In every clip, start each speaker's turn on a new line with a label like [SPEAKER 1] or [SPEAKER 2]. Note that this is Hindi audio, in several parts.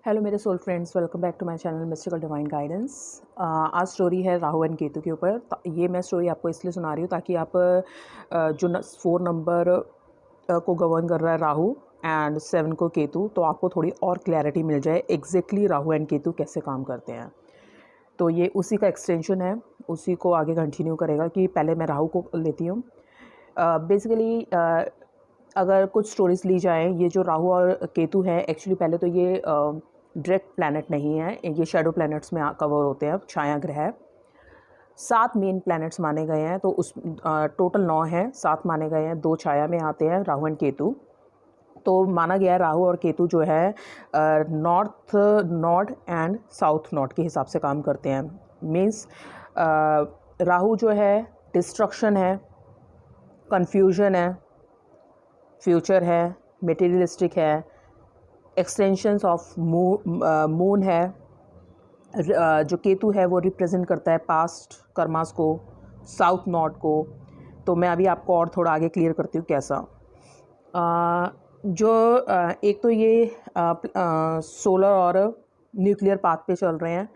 [SPEAKER 1] हेलो मेरे soul friends, welcome back to my channel mystical divine guidance. आज स्टोरी है राहु एंड केतु के ऊपर। ये मैं स्टोरी आपको इसलिए सुना रही हूँ ताकि आप जो 4 नंबर को गवर्न कर रहा है राहु एंड 7 को केतु, तो आपको थोड़ी और क्लैरिटी मिल जाए एग्जैक्टली राहु एंड केतु कैसे काम करते हैं। तो ये उसी का एक्सटेंशन है, उसी को आगे कंटिन्यू करेगा। कि पहले मैं राहु को लेती हूँ। बेसिकली अगर कुछ स्टोरीज ली जाए, ये जो राहु और केतु है एक्चुअली पहले तो ये डायरेक्ट प्लैनेट नहीं है, ये शैडो प्लैनेट्स में कवर होते हैं। छाया ग्रह 7 मेन प्लैनेट्स माने गए हैं, तो उस टोटल 9 हैं, 7 माने गए हैं, 2 छाया में आते हैं, राहु एंड केतु। तो माना गया है राहु और केतु जो है north Nord and south Nord के हिसाब से काम करते हैं। मीन्स राहु जो है डिस्ट्रक्शन है, कन्फ्यूजन है, फ्यूचर है, मटेरियलिस्टिक है, एक्सटेंशंस ऑफ मून है। जो केतु है वो रिप्रेजेंट करता है पास्ट कर्मास को, साउथ नॉर्थ को। तो मैं अभी आपको और थोड़ा आगे क्लियर करती हूँ कैसा। एक तो ये सोलर और न्यूक्लियर पाथ पे चल रहे हैं।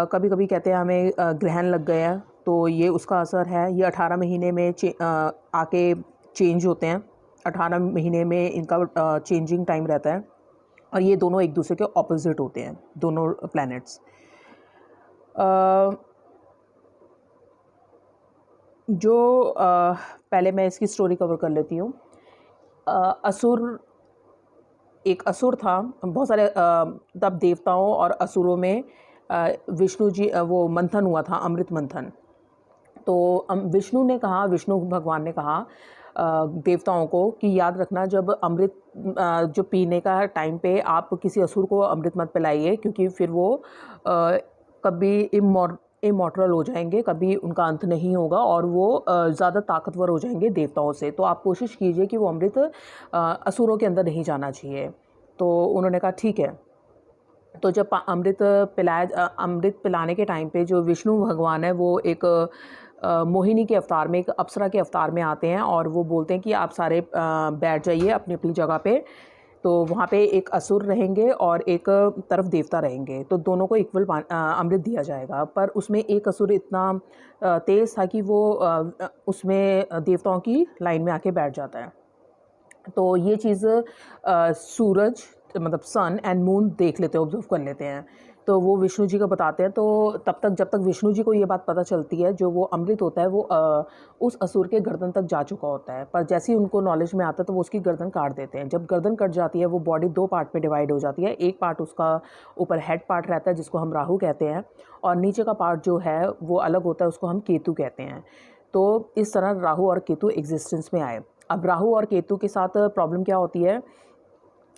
[SPEAKER 1] कभी कभी कहते हैं हमें ग्रहण लग गया है, तो ये उसका असर है। ये 18 महीने में आके चेंज होते हैं। 18 महीने में इनका चेंजिंग टाइम रहता है, और ये दोनों एक दूसरे के ऑपोजिट होते हैं, दोनों प्लैनेट्स। पहले मैं इसकी स्टोरी कवर कर लेती हूँ। एक असुर था। बहुत सारे तब देवताओं और असुरों में विष्णु जी वो मंथन हुआ था, अमृत मंथन। तो विष्णु भगवान ने कहा देवताओं को कि याद रखना, जब अमृत जो पीने का टाइम पे आप किसी असुर को अमृत मत पिलाइए, क्योंकि फिर वो कभी इमॉर्टल हो जाएंगे, कभी उनका अंत नहीं होगा और वो ज़्यादा ताकतवर हो जाएंगे देवताओं से। तो आप कोशिश कीजिए कि वो अमृत असुरों के अंदर नहीं जाना चाहिए। तो उन्होंने कहा ठीक है। तो जब अमृत पिलाने के टाइम पे जो विष्णु भगवान है वो एक मोहिनी के अवतार में, एक अप्सरा के अवतार में आते हैं, और वो बोलते हैं कि आप सारे बैठ जाइए अपनी अपनी जगह पे। तो वहाँ पे एक असुर रहेंगे और एक तरफ देवता रहेंगे, तो दोनों को इक्वल अमृत दिया जाएगा। पर उसमें एक असुर इतना तेज़ था कि वो उसमें देवताओं की लाइन में आके बैठ जाता है। तो ये चीज़ सूरज मतलब सन एंड मून देख लेते हैं, ऑब्जर्व कर लेते हैं। तो वो विष्णु जी को बताते हैं। तो जब तक विष्णु जी को ये बात पता चलती है, जो वो अमृत होता है वो उस असुर के गर्दन तक जा चुका होता है। पर जैसे ही उनको नॉलेज में आता है तो वो उसकी गर्दन काट देते हैं। जब गर्दन कट जाती है, वो बॉडी 2 पार्ट में डिवाइड हो जाती है। एक पार्ट उसका ऊपर हेड पार्ट रहता है जिसको हम राहु कहते हैं, और नीचे का पार्ट जो है वो अलग होता है, उसको हम केतु कहते हैं। तो इस तरह राहु और केतु एग्जिस्टेंस में आए। अब राहु और केतु के साथ प्रॉब्लम क्या होती है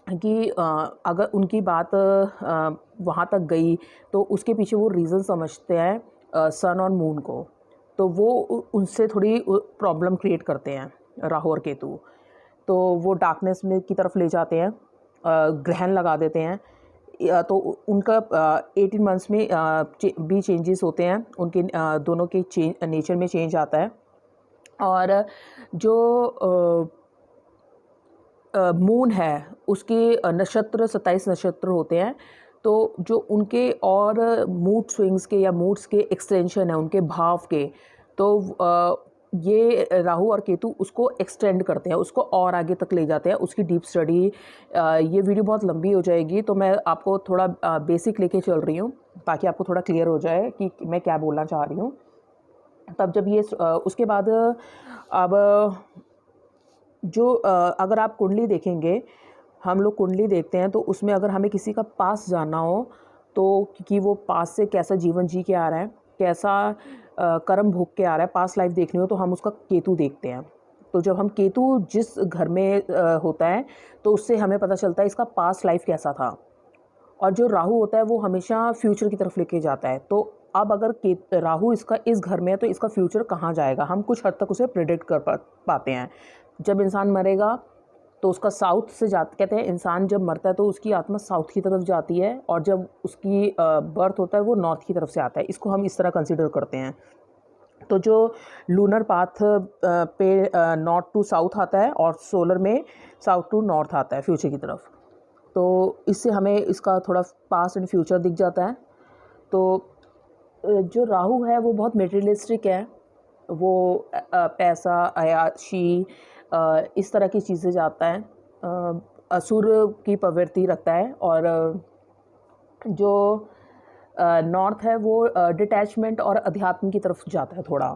[SPEAKER 1] कि अगर उनकी बात वहाँ तक गई तो उसके पीछे वो रीज़न समझते हैं सन और मून को। तो वो उनसे थोड़ी प्रॉब्लम क्रिएट करते हैं राहु और केतु। तो वो डार्कनेस में की तरफ ले जाते हैं, ग्रहण लगा देते हैं। तो उनका 18 मंथ्स में भी चेंजेस होते हैं, उनके दोनों के नेचर में चेंज आता है। और जो मून है उसके नक्षत्र 27 नक्षत्र होते हैं। तो जो उनके और मूड स्विंग्स के या मूड्स के एक्सटेंशन है, उनके भाव के, तो ये राहु और केतु उसको एक्सटेंड करते हैं, उसको और आगे तक ले जाते हैं। उसकी डीप स्टडी, ये वीडियो बहुत लंबी हो जाएगी, तो मैं आपको थोड़ा बेसिक लेके चल रही हूँ ताकि आपको थोड़ा क्लियर हो जाए कि मैं क्या बोलना चाह रही हूँ। तब जब ये उसके बाद अब अगर आप कुंडली देखेंगे, हम लोग कुंडली देखते हैं, तो उसमें अगर हमें किसी का पास जानना हो, तो कि वो पास से कैसा जीवन जी के आ रहा है, कैसा कर्म भोग के आ रहा है, पास लाइफ देखनी हो, तो हम उसका केतु देखते हैं। तो जब हम केतु जिस घर में होता है, तो उससे हमें पता चलता है इसका पास्ट लाइफ कैसा था। और जो राहु होता है वो हमेशा फ्यूचर की तरफ लेके जाता है। तो अब अगर राहु इसका इस घर में है, तो इसका फ्यूचर कहाँ जाएगा, हम कुछ हद तक उसे प्रिडिक्ट कर पाते हैं। जब इंसान मरेगा तो उसका साउथ से कहते हैं इंसान जब मरता है तो उसकी आत्मा साउथ की तरफ जाती है, और जब उसकी बर्थ होता है वो नॉर्थ की तरफ से आता है। इसको हम इस तरह कंसिडर करते हैं। तो जो लूनर पाथ पे नॉर्थ टू साउथ आता है, और सोलर में साउथ टू नॉर्थ आता है फ्यूचर की तरफ। तो इससे हमें इसका थोड़ा पास्ट एंड फ्यूचर दिख जाता है। तो जो राहु है वो बहुत मटेरियलिस्टिक है, वो पैसा, अय्याशी, इस तरह की चीज़ें जाता है, असुर की प्रवृत्ति रखता है। और जो नॉर्थ है वो डिटैचमेंट और अध्यात्म की तरफ जाता है थोड़ा।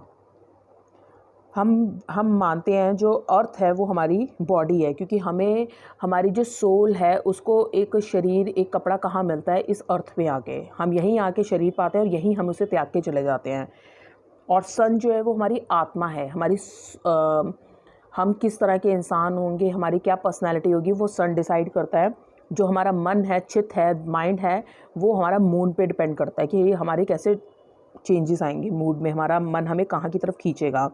[SPEAKER 1] हम मानते हैं जो अर्थ है वो हमारी बॉडी है, क्योंकि हमें हमारी जो सोल है उसको एक शरीर, एक कपड़ा कहाँ मिलता है? इस अर्थ पे आके। हम यहीं आके शरीर पाते हैं और यहीं हम उसे त्याग के चले जाते हैं। और सन जो है वो हमारी आत्मा है, हमारी हम किस तरह के इंसान होंगे, हमारी क्या पर्सनैलिटी होगी, वो सन डिसाइड करता है। जो हमारा मन है, चित्त है, माइंड है, वो हमारा मूड पे डिपेंड करता है कि हमारे कैसे चेंजेस आएंगे मूड में, हमारा मन हमें कहाँ की तरफ खींचेगा।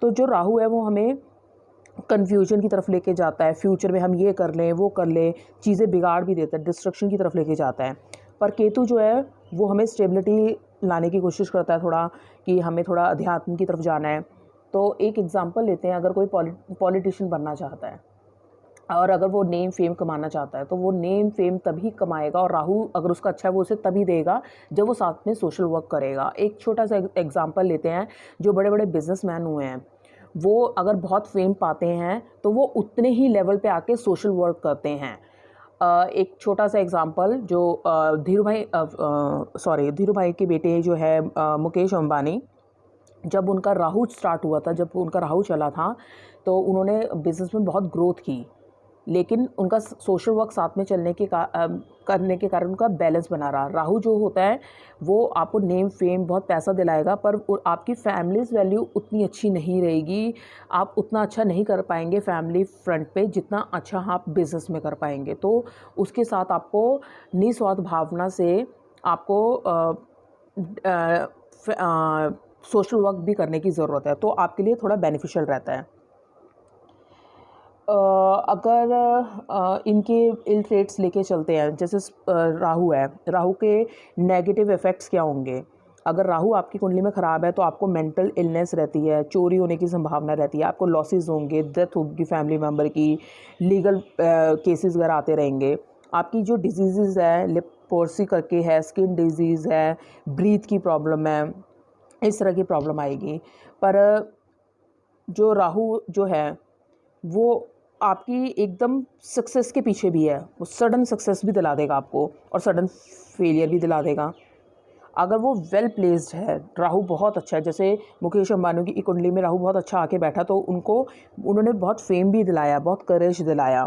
[SPEAKER 1] तो जो राहु है वो हमें कन्फ्यूजन की तरफ लेके जाता है, फ्यूचर में हम ये कर लें वो कर लें, चीज़ें बिगाड़ भी देता है, डिस्ट्रक्शन की तरफ लेके जाता है। पर केतु जो है वो हमें स्टेबिलिटी लाने की कोशिश करता है थोड़ा, कि हमें थोड़ा अध्यात्म की तरफ जाना है। तो एक एग्जांपल लेते हैं, अगर कोई पॉलिटिशियन बनना चाहता है और अगर वो नेम फेम कमाना चाहता है, तो वो नेम फेम तभी कमाएगा, और राहु अगर उसका अच्छा है वो उसे तभी देगा जब वो साथ में सोशल वर्क करेगा। एक छोटा सा एग्जांपल लेते हैं, जो बड़े बड़े बिजनेसमैन हुए हैं, वो अगर बहुत फेम पाते हैं तो वो उतने ही लेवल पे आके सोशल वर्क करते हैं। एक छोटा सा एग्जांपल, जो धीरू भाई के बेटे जो है मुकेश अंबानी, जब उनका राहु स्टार्ट हुआ था, जब उनका राहु चला था, तो उन्होंने बिज़नेस में बहुत ग्रोथ की, लेकिन उनका सोशल वर्क साथ में चलने के करने के कारण उनका बैलेंस बना रहा। राहु जो होता है वो आपको नेम फेम बहुत पैसा दिलाएगा, पर आपकी फैमिलीज़ वैल्यू उतनी अच्छी नहीं रहेगी, आप उतना अच्छा नहीं कर पाएंगे फैमिली फ्रंट पे जितना अच्छा आप बिज़नेस में कर पाएंगे। तो उसके साथ आपको निस्वार्थ भावना से आपको सोशल वर्क भी करने की ज़रूरत है, तो आपके लिए थोड़ा बेनिफिशियल रहता है। अगर इनके इल ट्रेट्स लेके चलते हैं, जैसे राहु है, राहु के नेगेटिव इफ़ेक्ट्स क्या होंगे? अगर राहु आपकी कुंडली में ख़राब है तो आपको मेंटल इलनेस रहती है, चोरी होने की संभावना रहती है, आपको लॉसेस होंगे, डेथ होगी फैमिली मेम्बर की, लीगल केसेस वगैरह आते रहेंगे। आपकी जो डिजीज़ है, लिपोर्सी करके है, स्किन डिजीज़ है, ब्रीथ की प्रॉब्लम है, इस तरह की प्रॉब्लम आएगी। पर जो राहु जो है वो आपकी एकदम सक्सेस के पीछे भी है, वो सडन सक्सेस भी दिला देगा आपको और सडन फेलियर भी दिला देगा। अगर वो वेल प्लेस्ड है, राहु बहुत अच्छा है, जैसे मुकेश अंबानी की कुंडली में राहु बहुत अच्छा आके बैठा, तो उन्होंने बहुत फेम भी दिलाया, बहुत करेज दिलाया,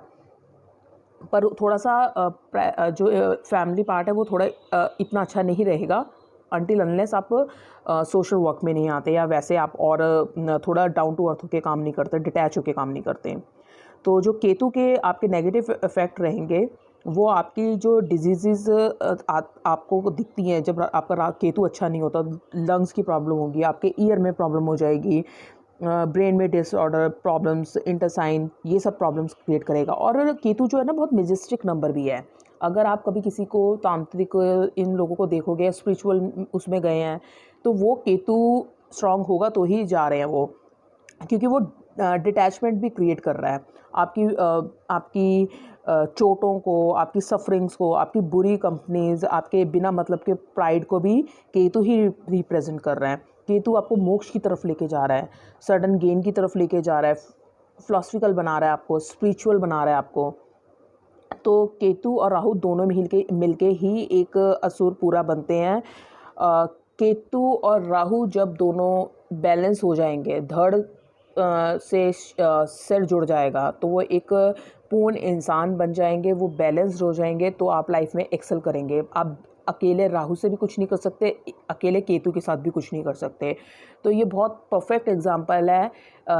[SPEAKER 1] पर थोड़ा सा जो फैमिली पार्ट है वो थोड़ा इतना अच्छा नहीं रहेगा अनटिल अनलेस आप सोशल वर्क में नहीं आते, या वैसे आप और थोड़ा डाउन टू अर्थ होकर काम नहीं करते, डिटैच होकर काम नहीं करते। तो जो केतु के आपके नेगेटिव इफ़ेक्ट रहेंगे, वो आपकी जो डिजीज़ आपको दिखती हैं, जब आपका केतु अच्छा नहीं होता, लंग्स की प्रॉब्लम होगी, आपके ईयर में प्रॉब्लम हो जाएगी, ब्रेन में डिसऑर्डर प्रॉब्लम्स, इंटेस्टाइन, ये सब प्रॉब्लम्स क्रिएट करेगा। और केतु जो है ना बहुत मेजेस्टिक नंबर भी है। अगर आप कभी किसी को तांत्रिक इन लोगों को देखोगे, स्पिरिचुअल उसमें गए हैं, तो वो केतु स्ट्रांग होगा तो ही जा रहे हैं वो, क्योंकि वो डिटैचमेंट भी क्रिएट कर रहा है आपकी चोटों को, आपकी सफरिंग्स को, आपकी बुरी कंपनीज, आपके बिना मतलब के प्राइड को भी केतु ही रिप्रेजेंट कर रहा है। केतु आपको मोक्ष की तरफ लेके जा रहा है, सडन गेन की तरफ लेके जा रहा है, फिलॉसफिकल बना रहा है आपको, स्पिरिचुअल बना रहा है आपको। तो केतु और राहु दोनों मिलके ही एक असुर पूरा बनते हैं। केतु और राहु जब दोनों बैलेंस हो जाएंगे, धड़ से सिर जुड़ जाएगा, तो वो एक पूर्ण इंसान बन जाएंगे, वो बैलेंस्ड हो जाएंगे, तो आप लाइफ में एक्सेल करेंगे। आप अकेले राहु से भी कुछ नहीं कर सकते, अकेले केतु के साथ भी कुछ नहीं कर सकते। तो ये बहुत परफेक्ट एग्जांपल है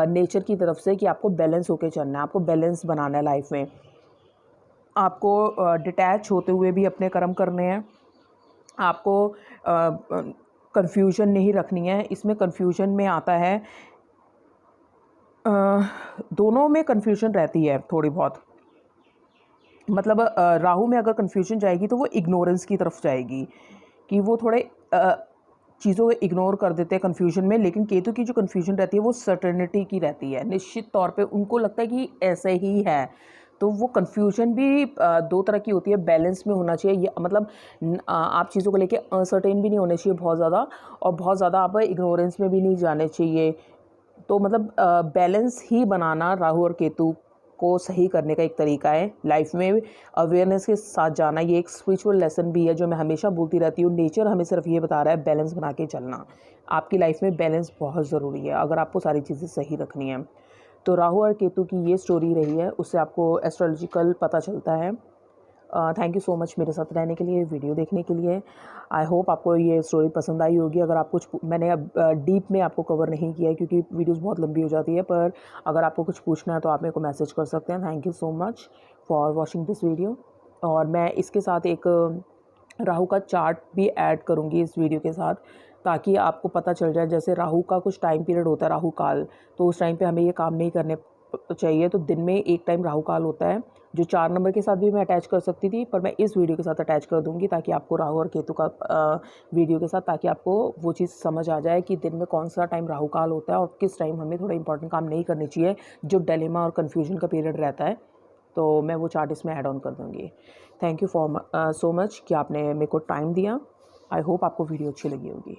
[SPEAKER 1] नेचर की तरफ से कि आपको बैलेंस होके चलना है, आपको बैलेंस बनाना है लाइफ में, आपको डिटैच होते हुए भी अपने कर्म करने हैं, आपको कन्फ्यूजन नहीं रखनी है। इसमें कन्फ्यूजन में आता है, दोनों में कन्फ्यूजन रहती है थोड़ी बहुत, मतलब राहु में अगर कन्फ्यूजन जाएगी तो वो इग्नोरेंस की तरफ जाएगी, कि वो थोड़े चीज़ों को इग्नोर कर देते हैं कन्फ्यूजन में। लेकिन केतु की जो कन्फ्यूजन रहती है वो सर्टेनिटी की रहती है, निश्चित तौर पे उनको लगता है कि ऐसे ही है, तो वो कन्फ्यूजन भी दो तरह की होती है, बैलेंस में होना चाहिए। ये मतलब आप चीज़ों को लेके अनसर्टेन भी नहीं होने चाहिए बहुत ज़्यादा, और बहुत ज़्यादा आप इग्नोरेंस में भी नहीं जाने चाहिए। तो मतलब बैलेंस ही बनाना राहु और केतु को सही करने का एक तरीका है। लाइफ में अवेयरनेस के साथ जाना, ये एक स्पिरिचुअल लेसन भी है जो मैं हमेशा बोलती रहती हूँ। नेचर हमें सिर्फ ये बता रहा है बैलेंस बना के चलना। आपकी लाइफ में बैलेंस बहुत ज़रूरी है अगर आपको सारी चीज़ें सही रखनी है। तो राहु और केतु की ये स्टोरी रही है, उससे आपको एस्ट्रोलॉजिकल पता चलता है। थैंक यू सो मच मेरे साथ रहने के लिए, वीडियो देखने के लिए। आई होप आपको ये स्टोरी पसंद आई होगी। अगर आप कुछ, मैंने अब डीप में आपको कवर नहीं किया है क्योंकि वीडियोस बहुत लंबी हो जाती है, पर अगर आपको कुछ पूछना है तो आप मेरे को मैसेज कर सकते हैं। Thank you so much for watching this video. और मैं इसके साथ एक राहु का चार्ट भी ऐड करूँगी इस वीडियो के साथ, ताकि आपको पता चल जाए। जैसे राहु का कुछ टाइम पीरियड होता है, राहु काल, तो उस टाइम पे हमें ये काम नहीं करने चाहिए। तो दिन में एक टाइम राहु काल होता है जो 4 नंबर के साथ भी मैं अटैच कर सकती थी, पर मैं इस वीडियो के साथ अटैच कर दूंगी ताकि आपको राहु और केतु का वीडियो के साथ, ताकि आपको वो चीज़ समझ आ जाए कि दिन में कौन सा टाइम राहु काल होता है और किस टाइम हमें थोड़ा इंपॉर्टेंट काम नहीं करनी चाहिए, जो डिलेमा और कन्फ्यूजन का पीरियड रहता है। तो मैं वो चार्ट इसमें ऐड ऑन कर दूँगी। Thank you for so much कि आपने मेरे को टाइम दिया। आई होप आपको वीडियो अच्छी लगी होगी।